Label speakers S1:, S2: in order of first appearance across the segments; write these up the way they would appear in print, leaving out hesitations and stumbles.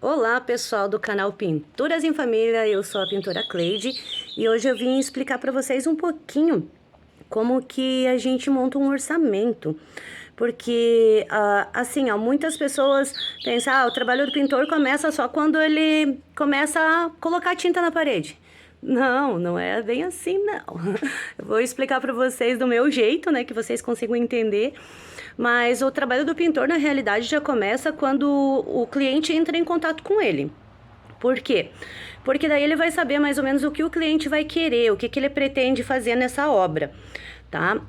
S1: Olá, pessoal do canal Pinturas em Família, eu sou a pintora Cleide e hoje eu vim explicar para vocês um pouquinho como que a gente monta um orçamento. Porque, assim, muitas pessoas pensam, o trabalho do pintor começa só quando ele começa a colocar tinta na parede. Não, não é bem assim, não. Eu vou explicar para vocês do meu jeito, né, que vocês consigam entender. Mas o trabalho do pintor, na realidade, já começa quando o cliente entra em contato com ele. Por quê? Porque daí ele vai saber mais ou menos o que o cliente vai querer, o que, que ele pretende fazer nessa obra, tá?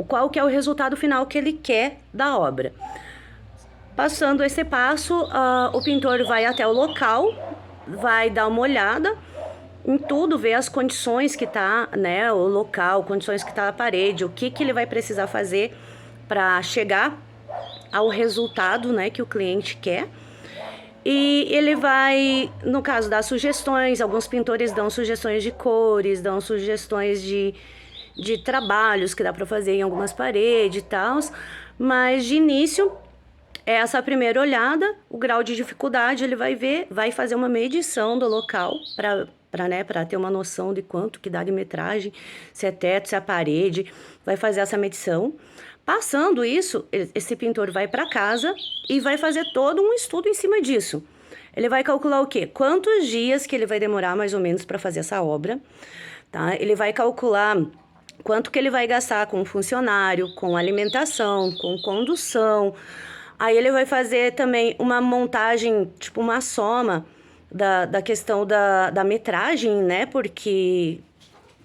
S1: Qual que é o resultado final que ele quer da obra. Passando esse passo, o pintor vai até o local, vai dar uma olhada em tudo, ver as condições que tá, né, o local, condições que tá a parede, o que que ele vai precisar fazer para chegar ao resultado, né, que o cliente quer. E ele vai, no caso, dar sugestões. Alguns pintores dão sugestões de cores, dão sugestões de trabalhos que dá para fazer em algumas paredes e tal. Mas de início, essa primeira olhada, o grau de dificuldade, ele vai ver, vai fazer uma medição do local para ter uma noção de quanto que dá de metragem, se é teto, se é parede, vai fazer essa medição. Passando isso, esse pintor vai para casa e vai fazer todo um estudo em cima disso. Ele vai calcular o quê? Quantos dias que ele vai demorar mais ou menos para fazer essa obra, tá? Ele vai calcular quanto que ele vai gastar com funcionário, com alimentação, com condução. Aí ele vai fazer também uma montagem, tipo uma soma da questão da metragem, né? Porque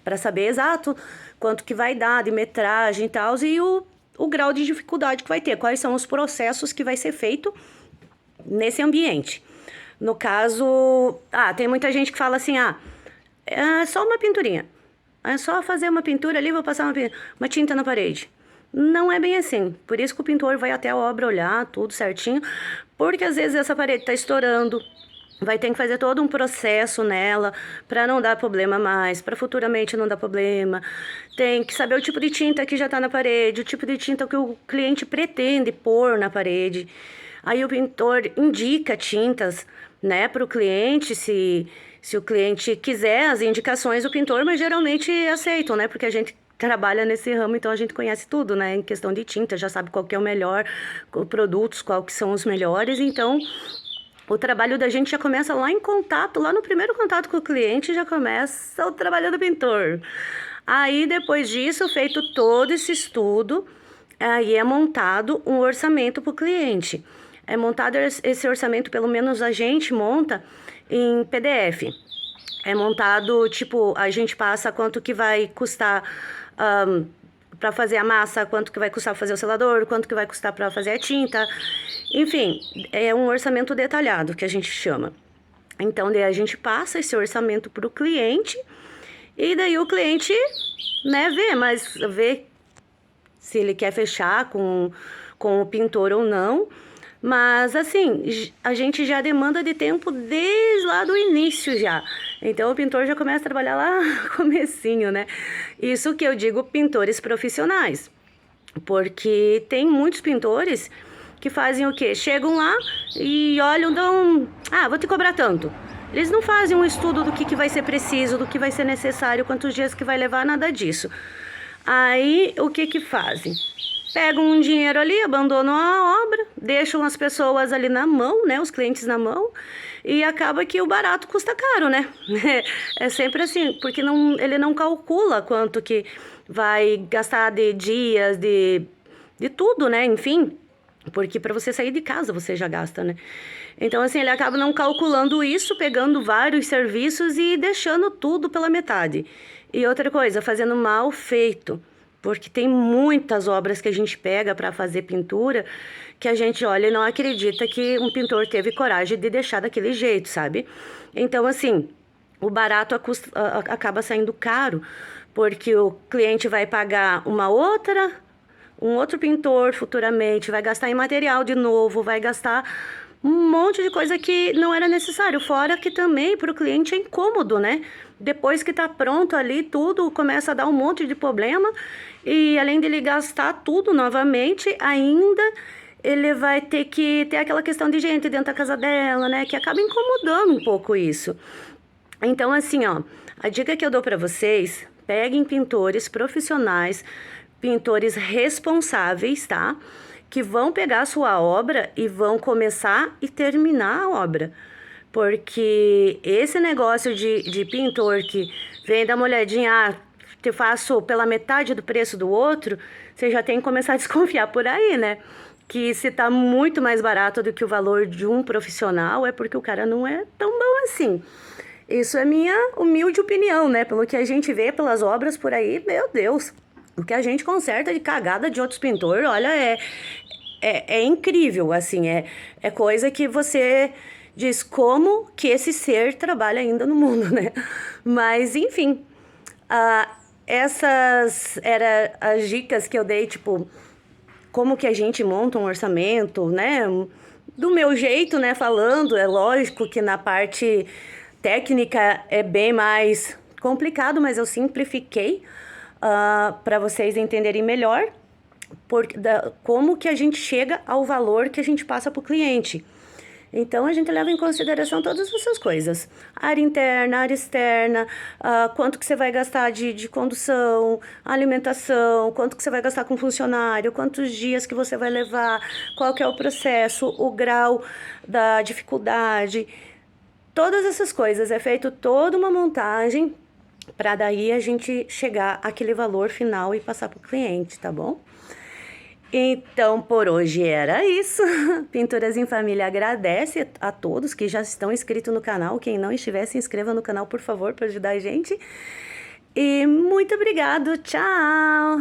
S1: para saber exato quanto que vai dar de metragem e tal, e o grau de dificuldade que vai ter, quais são os processos que vai ser feito nesse ambiente. No caso, tem muita gente que fala assim, é só uma pinturinha, é só fazer uma pintura ali, vou passar uma tinta na parede. Não é bem assim, por isso que o pintor vai até a obra olhar tudo certinho, porque às vezes essa parede está estourando, vai ter que fazer todo um processo nela para não dar problema mais, para futuramente não dar problema. Tem que saber o tipo de tinta que já está na parede, o tipo de tinta que o cliente pretende pôr na parede. Aí o pintor indica tintas, né, para o cliente, se o cliente quiser as indicações do pintor, mas geralmente aceitam, né, porque a gente trabalha nesse ramo, então a gente conhece tudo, né, em questão de tinta, já sabe qual que é o melhor, produtos, qual que são os melhores, então o trabalho da gente já começa lá em contato, lá no primeiro contato com o cliente, já começa o trabalho do pintor. Aí, depois disso, feito todo esse estudo, aí é montado um orçamento para o cliente. É montado esse orçamento, pelo menos a gente monta em PDF. É montado, tipo, a gente passa quanto que vai custar para fazer a massa, quanto que vai custar para fazer o selador, quanto que vai custar para fazer a tinta. Enfim, é um orçamento detalhado que a gente chama. Então, daí a gente passa esse orçamento para o cliente e daí o cliente, né, vê se ele quer fechar com o pintor ou não. Mas, assim, a gente já demanda de tempo desde lá do início já. Então, o pintor já começa a trabalhar lá no comecinho, né? Isso que eu digo pintores profissionais. Porque tem muitos pintores que fazem o quê? Chegam lá e olham, vou te cobrar tanto. Eles não fazem um estudo do que vai ser preciso, do que vai ser necessário, quantos dias que vai levar, nada disso. Aí, o que fazem? Pegam um dinheiro ali, abandonam a obra, deixam as pessoas ali na mão, né, os clientes na mão, e acaba que o barato custa caro, né? É sempre assim, porque ele não calcula quanto que vai gastar de dias, de tudo, né? Enfim, porque para você sair de casa você já gasta, né? Então, assim, ele acaba não calculando isso, pegando vários serviços e deixando tudo pela metade. E outra coisa, fazendo mal feito. Porque tem muitas obras que a gente pega para fazer pintura que a gente olha e não acredita que um pintor teve coragem de deixar daquele jeito, sabe? Então, assim, o barato acaba saindo caro, porque o cliente vai pagar um outro pintor futuramente, vai gastar em material de novo, vai gastar um monte de coisa que não era necessário, fora que também para o cliente é incômodo, né? Depois que tá pronto ali, tudo começa a dar um monte de problema e além dele gastar tudo novamente, ainda ele vai ter que ter aquela questão de gente dentro da casa dela, né? Que acaba incomodando um pouco isso. Então, assim, ó, a dica que eu dou para vocês, peguem pintores profissionais, pintores responsáveis, tá? Que vão pegar a sua obra e vão começar e terminar a obra. Porque esse negócio de pintor que vem dar uma olhadinha, te faço pela metade do preço do outro, você já tem que começar a desconfiar por aí, né? Que se tá muito mais barato do que o valor de um profissional, é porque o cara não é tão bom assim. Isso é minha humilde opinião, né? Pelo que a gente vê pelas obras por aí, meu Deus. O que a gente conserta de cagada de outros pintores, olha, é incrível, assim, é coisa que você diz como que esse ser trabalha ainda no mundo, né? Mas, enfim, essas eram as dicas que eu dei, tipo, como que a gente monta um orçamento, né? Do meu jeito, né? Falando, é lógico que na parte técnica é bem mais complicado, mas eu simplifiquei para vocês entenderem melhor como que a gente chega ao valor que a gente passa para o cliente. Então, a gente leva em consideração todas essas coisas. Área interna, área externa, quanto que você vai gastar de condução, alimentação, quanto que você vai gastar com funcionário, quantos dias que você vai levar, qual que é o processo, o grau da dificuldade. Todas essas coisas, é feito toda uma montagem para daí a gente chegar àquele valor final e passar para o cliente, tá bom? Então, por hoje era isso. Pinturas em Família agradece a todos que já estão inscritos no canal. Quem não estiver, se inscreva no canal, por favor, para ajudar a gente. E muito obrigado. Tchau!